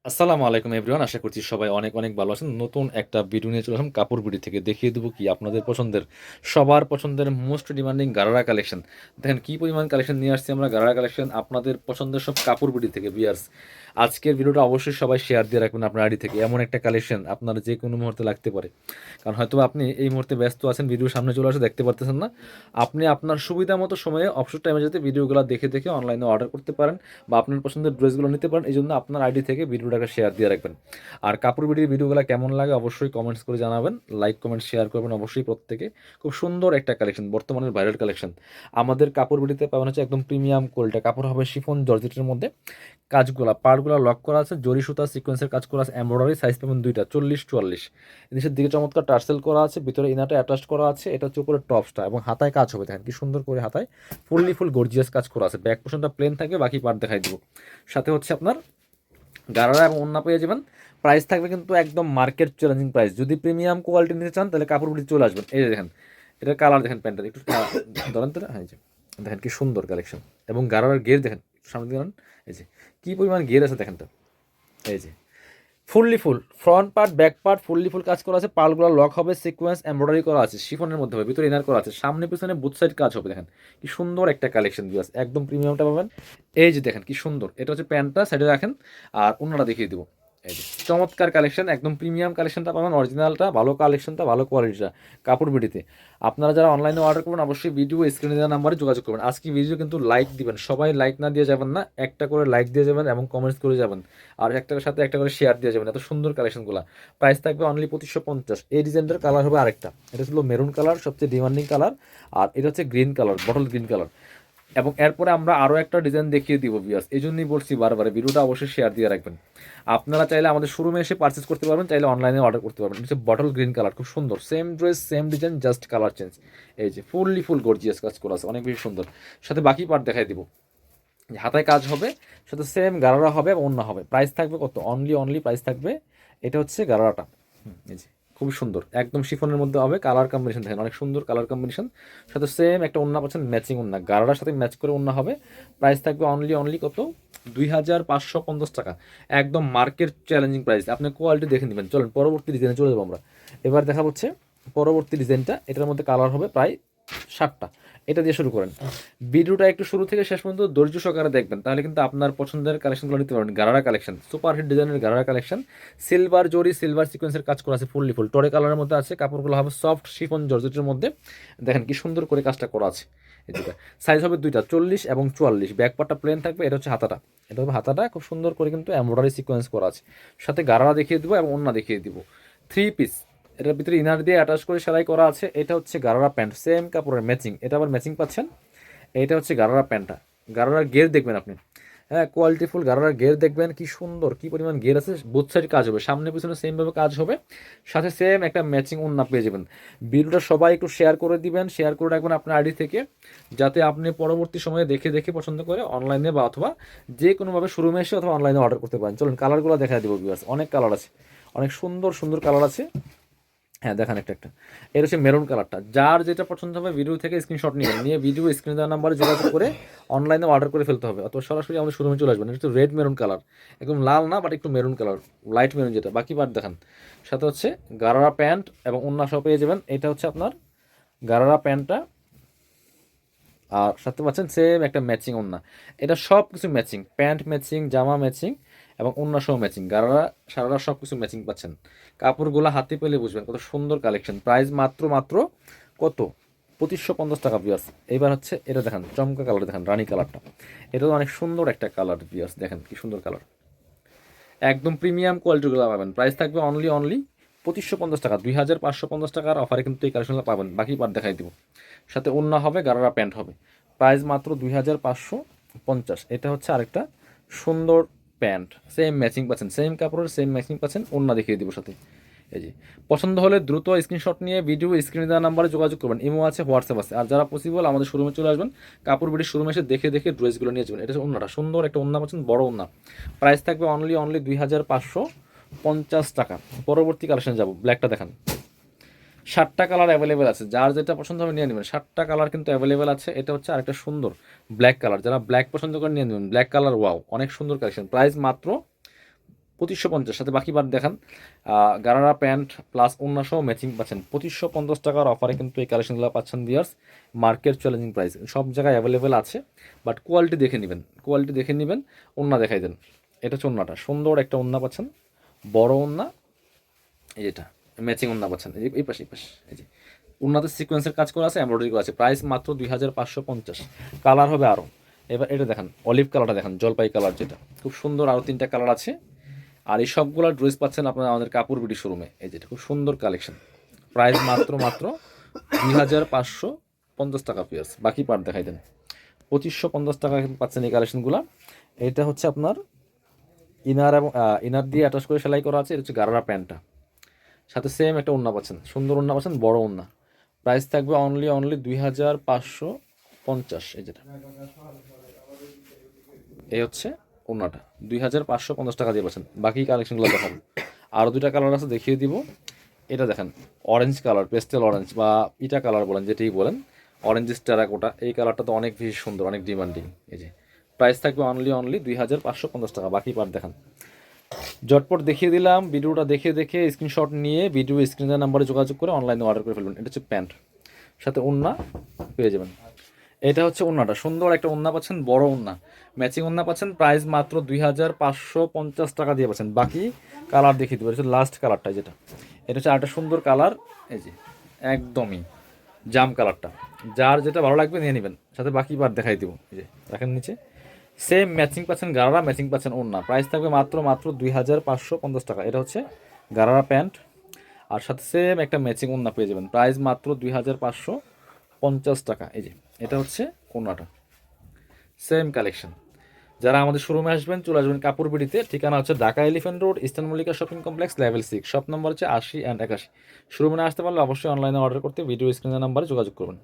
আসসালামু আলাইকুম এভরিওয়ান। আশা করছি সবাই অনেক অনেক ভালো আছেন। নতুন একটা ভিডিও নিয়ে চলে আসলাম কাপড় বিডি থেকে। দেখিয়ে দেবো কি আপনাদের পছন্দের, সবার পছন্দের মোস্ট ডিমান্ডিং গারারা কালেকশন। দেখেন কি পরিমাণ কালেকশন নিয়ে আসছি আমরা, গারারা কালেকশন আপনাদের পছন্দের সব কাপড় বিডি থেকে বিয়ার্স। আজকের ভিডিওটা অবশ্যই সবাই শেয়ার দিয়ে রাখবেন আপনার আইডি থেকে। এমন একটা কালেকশন আপনার যে কোনো মুহূর্তে লাগতে পারে, কারণ হয়তো আপনি এই মুহূর্তে ব্যস্ত আছেন, ভিডিও সামনে চলে আসে দেখতে পারতেছেন না। আপনি আপনার সুবিধা মতো সময়ে অবসর টাইমে যাতে ভিডিওগুলো দেখে দেখে অনলাইনে অর্ডার করতে পারেন বা আপনার পছন্দের ড্রেসগুলো নিতে পারেন। এই জন্য আপনার আইডি থেকে ভিডিওটাকে শেয়ার দিয়ে রাখবেন। আর কাপড় বিডির ভিডিওগুলো কেমন লাগে অবশ্যই কমেন্টস করে জানাবেন, লাইক কমেন্ট শেয়ার করবেন অবশ্যই প্রত্যেকে। খুব সুন্দর একটা কালেকশন, বর্তমানের ভাইরাল কালেকশন। আমাদের কাপড় বিডিতে পাবেন হচ্ছে একদম প্রিমিয়াম কোয়ালিটি কাপড় হবে, শিফন জর্জেটের মধ্যে। কাজগুলা পার্টগুলো লক করা আছে, জরি সুতা সিকোয়েন্সের কাজ করা আছে, এমব্রয়ডারি, সাইজ পাবেন দুইটা 40-44। নিচের দিকে চমৎকার টার্সেল করা আছে, ভিতরে ইনারটা অ্যাটাচ করা আছে। এটা হচ্ছে উপরে টপসটা এবং হাতায় কাজ হবে, দেখেন কি সুন্দর করে হাতায় ফুল গর্জিয়াস কাজ করা আছে। ব্যাক পোর্শনটা প্লেন থাকবে, বাকি পার্ট দেখাই দিব। সাথে হচ্ছে আপনার গারারা এবং ওন্না পেয়ে যাবেন। প্রাইস থাকবে কিন্তু একদম মার্কেট চ্যালেঞ্জিং প্রাইস। যদি প্রিমিয়াম কোয়ালিটি নিতে চান তাহলে কাপড় বিডি চলে আসবেন। এই যে দেখেন, এটার কালার দেখেন, প্যান্টটা একটু ধরেন তো, হ্যাঁ এই যে দেখেন কি সুন্দর কালেকশন। এবং গারারার গের দেখেন, সামনে দিকে আনেন। এই যে কি পরিমাণ গের আছে দেখেন তো। এই যে ফুল ফ্রন্ট পার্ট ব্যাক পার্ট ফুল কাজ করা আছে। পালগুলো লক হবে, সিকোয়েন্স এমব্রয়ডারি করা আছে, শিফনের মধ্যে হবে, ভিতরে ইনার করা আছে, সামনে পিছনে বুথ সাইড কাজ হবে। দেখেন কি সুন্দর একটা কালেকশন দিয়ে আছে, একদম প্রিমিয়ামটা পাবেন। এই যে দেখেন কি সুন্দর, এটা হচ্ছে প্যান্টটা সাইডে রাখেন আর অন্যটা দেখিয়ে দিব। এই যে চমৎকার কালেকশন, একদম প্রিমিয়াম কালেকশনটা পাবেন, অরিজিনালটা ভালো, কালেকশনটা ভালো, কোয়ালিটিটা কাপড় বিডিতে। আপনারা যারা অনলাইনে অর্ডার করবেন অবশ্যই ভিডিও স্ক্রিনে দেওয়া নাম্বারে যোগাযোগ করবেন। আজকে ভিডিও কিন্তু লাইক দিবেন, সবাই লাইক না দিয়ে যাবেন না, একটা করে লাইক দিয়ে যাবেন এবং কমেন্টস করে যাবেন। আর একটার সাথে একটা করে শেয়ার দিয়ে যাবেন। এত সুন্দর কালেকশনগুলো। প্রাইস থাকবে অনলি 2550। এই ডিজাইনটার কালার হবে আরেকটা, এটা ছিল মেরুন কালার, সবচেয়ে ডিমান্ডিং কালার। আর এটা হচ্ছে green colour, bottle green colour. এবং এরপরে আমরা আরও একটা ডিজাইন দেখিয়ে দিব বিয়াস। এই জন্যই বলছি বারবার ভিডিওটা অবশ্যই শেয়ার দিয়ে রাখবেন। আপনারা চাইলে আমাদের শোরুমে এসে পারচেস করতে পারবেন, চাইলে অনলাইনে অর্ডার করতে পারবেন। এটা হচ্ছে বটল গ্রিন কালার, খুব সুন্দর, same dress same design, just colour change. এই যে ফুল গর্জিয়াস কাজ করা আছে, অনেক বেশি সুন্দর। সাথে বাকি পার্ট দেখাই দিব। হাতায় কাজ হবে, সাথে সেম গারারা হবে এবং অন্য হবে। প্রাইস থাকবে কত, অনলি প্রাইস থাকবে। এটা হচ্ছে গারারাটা, এই যে খুবই সুন্দর, একদম শিফনের মধ্যে হবে। কালার কম্বিনেশন দেখেন, অনেক সুন্দর কালার কম্বিনেশন। সাথে সেম একটা ওন্না পাচ্ছেন, ম্যাচিং ওন্না, গারারার সাথে ম্যাচ করে ওন্না হবে। প্রাইস থাকবে অনলি কত, 2550 টাকা। একদম মার্কেট চ্যালেঞ্জিং প্রাইস। আপনি কোয়ালিটি দেখে নেবেন। চলেন পরবর্তী ডিজাইনে চলে যাবো আমরা। এবার দেখা হচ্ছে পরবর্তী ডিজাইনটা, এটার মধ্যে কালার হবে প্রায় 7টা। এটা দিয়ে শুরু করেন। ভিডিওটা একটু শুরু থেকে শেষ পর্যন্ত ধৈর্য সহকারে দেখবেন, তাহলে কিন্তু আপনার পছন্দের কালেকশনগুলো নিতে পারবেন। গারারা কালেকশন, সুপার হিট ডিজাইনের গারারা কালেকশন। সিলভার জরি সিলভার সিকোয়েন্সের কাজ করা আছে, ফুল টরে কালারের মধ্যে আছে। কাপড়গুলো হবে সফট শিফন জর্জেটের মধ্যে। দেখেন কি সুন্দর করে কাজটা করা আছে। এই দুটা সাইজ হবে দুইটা, 40 এবং 44। ব্যাক পার্টটা প্লেন থাকবে। এটা হচ্ছে হাতাটা, এটা হবে হাতাটা, খুব সুন্দর করে কিন্তু এমব্রয়ডারি সিকোয়েন্স করা আছে। সাথে গারারা দেখিয়ে দিব এবং ওন্না দেখিয়ে দিব। 3 পিস, এটার ভিতরে ইনার দিয়ে অ্যাটাচ করে সেলাই করা আছে। এটা হচ্ছে গারারা প্যান্ট, সেম কাপড়ের ম্যাচিং, এটা আবার ম্যাচিং পাচ্ছেন। এটা হচ্ছে গারারা প্যান্টটা। গারারার গের দেখবেন আপনি, হ্যাঁ কোয়ালিটিফুল গারারার গের দেখবেন, কি সুন্দর, কি পরিমাণ গের আছে। বোথ সাইড কাজ হবে, সামনে পিছনে সেমভাবে কাজ হবে। সাথে সেম একটা ম্যাচিং ওন্না পেয়ে যাবেন। ভিডিওটা সবাই একটু শেয়ার করে দিবেন, শেয়ার করে রাখবেন আপনার আইডি থেকে, যাতে আপনি পরবর্তী সময়ে দেখে দেখে পছন্দ করে অনলাইনে বা অথবা যে কোনোভাবে শোরুমে এসে অথবা অনলাইনে অর্ডার করতে পারেন। চলুন কালারগুলো দেখা দেবো ভিউয়ার্স, অনেক কালার আছে, অনেক সুন্দর কালার আছে। হ্যাঁ দেখান একটা এটা হচ্ছে মেরুন কালারটা। যার যেটা পছন্দ হবে ভিডিও থেকে স্ক্রিনশট নিয়ে নিয়ে ভিডিও স্ক্রিনে দেওয়া নাম্বারে যোগাযোগ করে অনলাইনে অর্ডার করে ফেলতে হবে, অথবা সরাসরি আমাদের শোরুমে চলে আসবেন। এটা হচ্ছে রেড মেরুন কালার, একদম লাল না বাট একটু মেরুন কালার, লাইট মেরুন যেটা। বাকি পার্ট দেখান। সাথে হচ্ছে গারারা প্যান্ট এবং ওন্না সহ পেয়ে যাবেন। এটা হচ্ছে আপনার গারারা প্যান্টটা, আর সাথে পাচ্ছেন সেম একটা ম্যাচিং ওন্না। এটা সব কিছু ম্যাচিং, প্যান্ট ম্যাচিং, জামা ম্যাচিং এবং ওন্না সহ ম্যাচিং, গারারা সারারা সব কিছু ম্যাচিং পাচ্ছেন। কাপড়গুলো হাতে পেলে বুঝবেন কত সুন্দর কালেকশন। প্রাইস মাত্র কত, 2550 টাকা বিয়ার্স। এইবার হচ্ছে এটা দেখেন, চমকা কালার দেখেন, রানী কালারটা। এটা তো অনেক সুন্দর একটা কালার বিয়ার্স, দেখেন কি সুন্দর কালার। একদম প্রিমিয়াম কোয়ালিটিগুলো পাবেন। প্রাইস থাকবে অনলি 2550 টাকা। 2550 টাকার অফারে কিন্তু এই কালেকশনটা পাবেন। বাকি পার্ট দেখাই দিব। সাথে ওন্না হবে, গারারা প্যান্ট হবে। প্রাইস মাত্র 2550। এটা হচ্ছে আরেকটা সুন্দর প্যান্ট, সেম ম্যাচিং পাচ্ছেন, সেম কাপড়ের সেম ম্যাচিং পাচ্ছেন। ওন্না দেখিয়ে দিব সাথে। এই যে পছন্দ হলে দ্রুত স্ক্রিনশট নিয়ে ভিডিও স্ক্রিনে দেওয়া নাম্বারে যোগাযোগ করবেন। ইমো আছে, হোয়াটসঅ্যাপ আছে। আর যারা পসিবল আমাদের শোরুমে চলে আসবেন, কাপড় বিডির শোরুমে এসে দেখে দেখে ড্রেসগুলো নিয়ে যাবেন। এটা হচ্ছে ওন্নাটা, সুন্দর একটা ওন্না পাচ্ছেন, বড় ওন্না। প্রাইস থাকবে অনলি 2550 টাকা। পরবর্তী কালেকশন যাব, ব্ল্যাকটা দেখান। 7টা কালার অ্যাভেলেবেল আছে, যার যেটা পছন্দ হবে নিয়ে নেবেন। 7টা কালার কিন্তু অ্যাভেলেবেল আছে। এটা হচ্ছে আরেকটা সুন্দর ব্ল্যাক কালার, যারা ব্ল্যাক পছন্দ করে নিয়ে নেবেন। ব্ল্যাক কালার, ওয়াও অনেক সুন্দর কালেকশন। প্রাইস মাত্র 2550, সাথে বাকি বার দেখান। গারারা প্যান্ট প্লাস ওড়না সহ ম্যাচিং পাচ্ছেন 2550 টাকার অফারে, কিন্তু এই কালেকশনগুলো পাচ্ছেন ভিউয়ার্স মার্কেট চ্যালেঞ্জিং প্রাইস। সব জায়গায় অ্যাভেলেবেল আছে, বাট কোয়ালিটি দেখে নেবেন, কোয়ালিটি দেখে নেবেন। ওড়না দেখাই দেন, এটা হচ্ছে ওড়নাটা, সুন্দর একটা ওড়না পাচ্ছেন, বড় ওড়না, এই যেটা ম্যাচিং ওড়না পাচ্ছেন, এই পাশে এই যে ওড়নাতে সিকোয়েন্সের কাজ করা আছে, এমব্রয়ডারি করা আছে, প্রাইস মাত্র 2550। কালার হবে আরও। এবার এটা দেখেন, অলিভ কালারটা দেখেন, জলপাই কালার, যেটা খুব সুন্দর, আরও 3টা কালার আছে। আর এই সবগুলো ড্রেস পাচ্ছেন আপনারা আমাদের কাপড় বিডি শোরুমে, এই যেটা খুব সুন্দর কালেকশন, প্রাইস মাত্র 2550 টাকা পিয়ার্স। বাকি পার্ট দেখাই দেন, 2550 টাকা পাচ্ছেন এই কালেকশনগুলো। এটা হচ্ছে আপনার ইনার এবং ইনার দিয়ে অ্যাটাচ করে সেলাই করা আছে, এটা হচ্ছে গারারা প্যান্টটা, সাথে সেম একটা ওড়না পাচ্ছেন, সুন্দর ওড়না পাচ্ছেন, বড় ওড়না। প্রাইস থাকবে অনলি 2550, এই যেটা, এই হচ্ছে ওড়নাটা 2550 টাকা দিয়ে পাচ্ছেন। বাকি কালেকশনগুলো দেখাবো, আরও 2টা কালার আছে দেখিয়ে দিব। এটা দেখেন, অরেঞ্জ কালার, পেস্টেল অরেঞ্জ বা ইটা কালার বলেন, যেটাই বলেন, অরেঞ্জ টেরাকোটা, এই কালারটা তো অনেক বেশি সুন্দর, অনেক ডিমান্ডিং। এই যে প্রাইস থাকবে অনলি 2550 টাকা। বাকি পার্ট দেখান, ঝটপট দেখিয়ে দিলাম। ভিডিওটা দেখে স্ক্রিনশট নিয়ে ভিডিও স্ক্রিনের নাম্বারে যোগাযোগ করে অনলাইনে অর্ডার করে ফেলবেন। এটা হচ্ছে প্যান্ট, সাথে ওড়না পেয়ে যাবেন। এটা হচ্ছে ওড়নাটা, সুন্দর একটা ওড়না পাচ্ছেন, বড় ওড়না, ম্যাচিং ওড়না পাচ্ছেন, প্রাইস মাত্র 2550 টাকা দিয়ে পাচ্ছেন। বাকি কালার দেখিয়ে দেবো, এটা লাস্ট কালারটা, যেটা এটা হচ্ছে আরেকটা সুন্দর কালার, এই যে একদমই জাম কালারটা, যার যেটা ভালো লাগবে নিয়ে নেবেন। সাথে বাকি বার দেখাই দিব, এই যে দেখেন নিচে সেম ম্যাচিং পাচ্ছেন, গারারা ম্যাচিং পাচ্ছেন ওড়না, প্রাইস থাকবে মাত্র 2550 টাকা। এটা হচ্ছে গারারা প্যান্ট, আর সাথে সেম একটা ম্যাচিং ওড়না পেয়ে যাবেন, প্রাইস মাত্র 2550 টাকা। এই যে এটা হচ্ছে ওড়নাটা, সেম কালেকশন। যারা আমাদের শোরুমে আসবেন, চলে আসবেন কাপড় বিডিতে, ঠিকানা হচ্ছে Dhaka elephant road, eastern Mallika shopping complex, level 6, shop number হচ্ছে 80 অ্যান্ড 81। শোরুমে আসতে পারলে অবশ্যই অনলাইনে অর্ডার করতে ভিডিও স্ক্রিনের নাম্বারে যোগাযোগ করবেন।